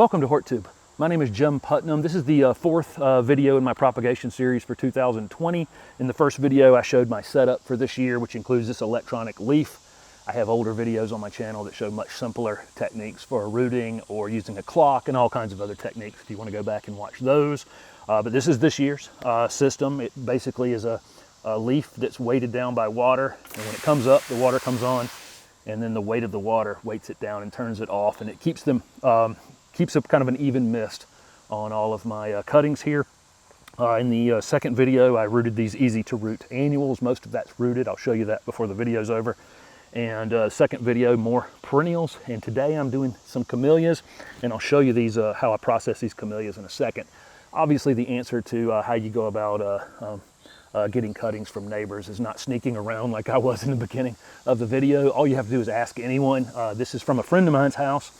Welcome to HortTube. My name is Jim Putnam. This is the fourth video in my propagation series for 2020. In the first video, I showed my setup for this year, which includes this electronic leaf. I have older videos on my channel that show much simpler techniques for rooting or using a clock and all kinds of other techniques if you want to go back and watch those. But this is this year's system. It basically is a leaf that's weighted down by water, and when it comes up, the water comes on, and then the weight of the water weights it down and turns it off, and it keeps them keeps up kind of an even mist on all of my cuttings here. In the second video, I rooted these easy to root annuals. Most of that's rooted. I'll show you that before the video's over. And second video, more perennials. And today I'm doing some camellias, and I'll show you these how I process these camellias in a second. Obviously, the answer to how you go about getting cuttings from neighbors is not sneaking around like I was in the beginning of the video. All you have to do is ask anyone. This is from a friend of mine's house.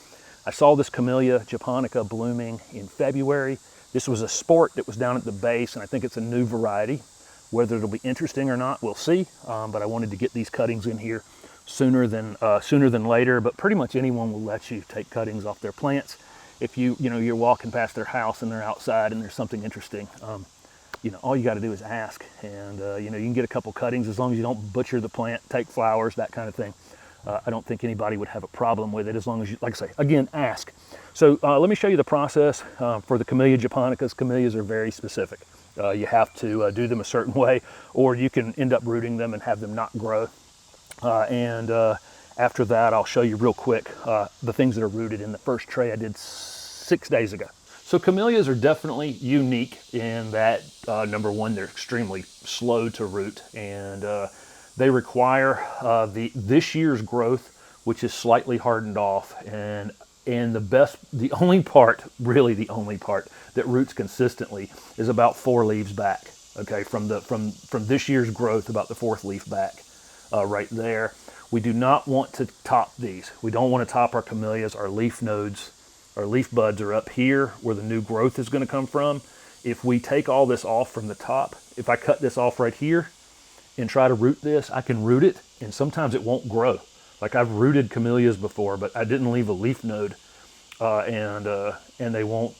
I saw this Camellia japonica blooming in February. This was a sport that was down at the base, and I think it's a new variety. Whether it'll be interesting or not, we'll see. But I wanted to get these cuttings in here sooner than later. But pretty much anyone will let you take cuttings off their plants if you're walking past their house and they're outside and there's something interesting. All you got to do is ask, and you can get a couple cuttings as long as you don't butcher the plant, take flowers, that kind of thing. I don't think anybody would have a problem with it as long as you, like I say, again, ask. So let me show you the process for the Camellia japonicas. Camellias are very specific. You have to do them a certain way, or you can end up rooting them and have them not grow. After that, I'll show you real quick the things that are rooted in the first tray I did 6 days ago. So camellias are definitely unique in that, number one, they're extremely slow to root, and they require this year's growth, which is slightly hardened off, and the only part that roots consistently is about 4 leaves back. Okay, from this year's growth, about the 4th leaf back, right there. We do not want to top these. We don't want to top our camellias. Our leaf nodes, our leaf buds are up here where the new growth is going to come from. If we take all this off from the top, if I cut this off right here and try to root this, I can root it, and sometimes it won't grow. Like, I've rooted camellias before, but I didn't leave a leaf node, and they won't,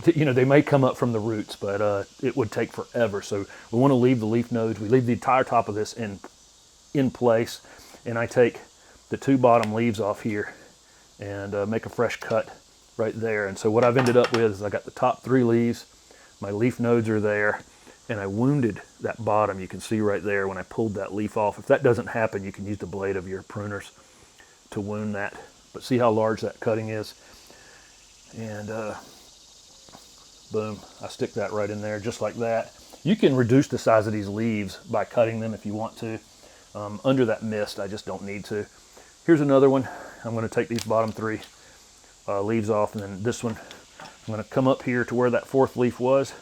they may come up from the roots, but it would take forever. So we want to leave the leaf nodes. We leave the entire top of this in place, and I take the 2 bottom leaves off here and make a fresh cut right there. And so what I've ended up with is I got the top 3 leaves, my leaf nodes are there, and I wounded that bottom. You can see right there when I pulled that leaf off. If that doesn't happen, you can use the blade of your pruners to wound that. But see how large that cutting is? And boom, I stick that right in there just like that. You can reduce the size of these leaves by cutting them if you want to. Under that mist, I just don't need to. Here's another one. I'm going to take these bottom 3 leaves off, and then this one, I'm going to come up here to where that 4th leaf was,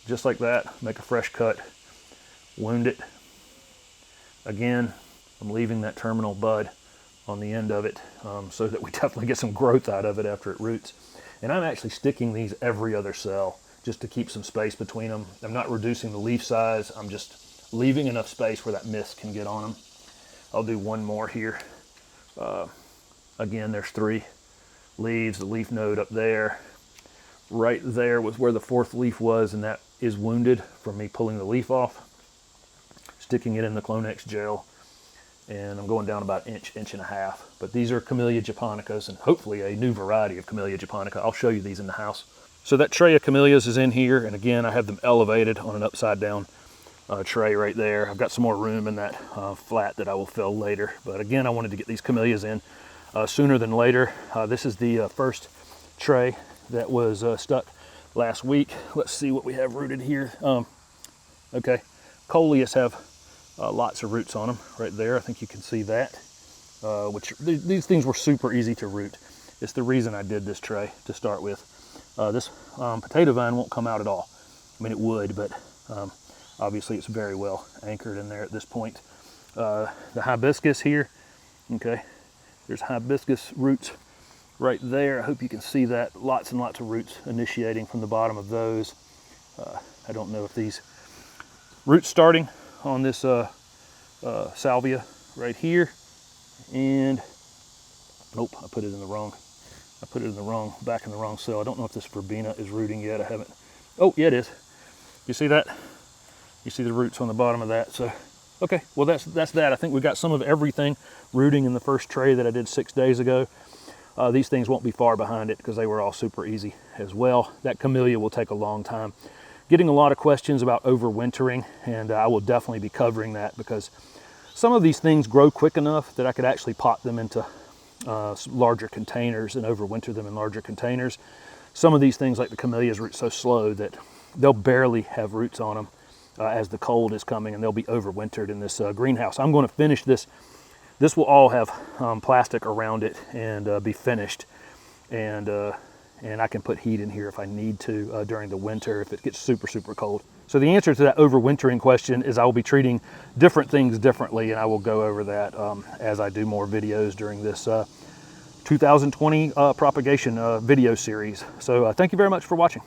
just like that, make a fresh cut, wound it. Again, I'm leaving that terminal bud on the end of it so that we definitely get some growth out of it after it roots. And I'm actually sticking these every other cell just to keep some space between them. I'm not reducing the leaf size, I'm just leaving enough space where that mist can get on them. I'll do one more here. Again, there's 3 leaves, the leaf node up there. Right there was where the 4th leaf was, and that is wounded from me pulling the leaf off, sticking it in the Clonex gel, and I'm going down about an inch and a half. But these are Camellia japonicas, and hopefully a new variety of Camellia japonica. I'll show you these in the house. So that tray of camellias is in here, and again, I have them elevated on an upside down tray right there. I've got some more room in that flat that I will fill later. But again, I wanted to get these camellias in sooner than later. This is the first tray that was stuck last week. Let's see what we have rooted here. Okay, coleus have lots of roots on them right there. I think you can see that. These things were super easy to root. It's the reason I did this tray to start with. This potato vine won't come out at all. I mean, it would, but obviously it's very well anchored in there at this point. The hibiscus here, okay, there's hibiscus roots right there. I hope you can see that. Lots and lots of roots initiating from the bottom of those. I don't know if these roots starting on this salvia right here, and nope, I put it in the wrong I put it in the wrong, back in the wrong cell. I don't know if this verbena is rooting yet. I haven't. Oh, yeah, it is. You see that? You see the roots on the bottom of that. So, okay, well that's that. I think we got some of everything rooting in the first tray that I did 6 days ago. These things won't be far behind it because they were all super easy as well. That camellia will take a long time. Getting a lot of questions about overwintering, and I will definitely be covering that because some of these things grow quick enough that I could actually pot them into larger containers and overwinter them in larger containers. Some of these things like the camellias root so slow that they'll barely have roots on them as the cold is coming, and they'll be overwintered in this greenhouse. I'm going to finish this. This will all have plastic around it and be finished, and I can put heat in here if I need to during the winter if it gets super, super cold. So the answer to that overwintering question is I will be treating different things differently, and I will go over that as I do more videos during this 2020 propagation video series. So thank you very much for watching.